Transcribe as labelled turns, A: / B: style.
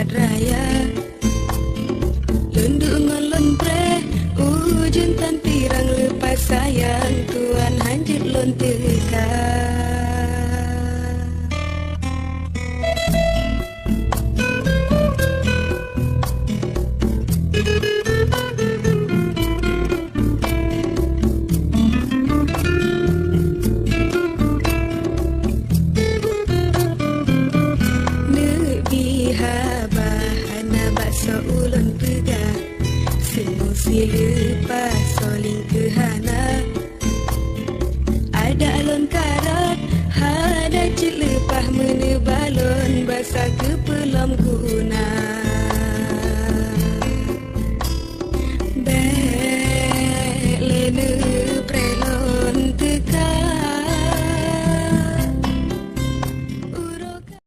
A: padat raya Lunduk ngolon pre Ujun tan pirang lepas sayang Tuan hanjut lon teka Ulun pegang Semua lepas soling ke hana Ada alon karat Ada cik lepah menebalon Basah ke pelam guna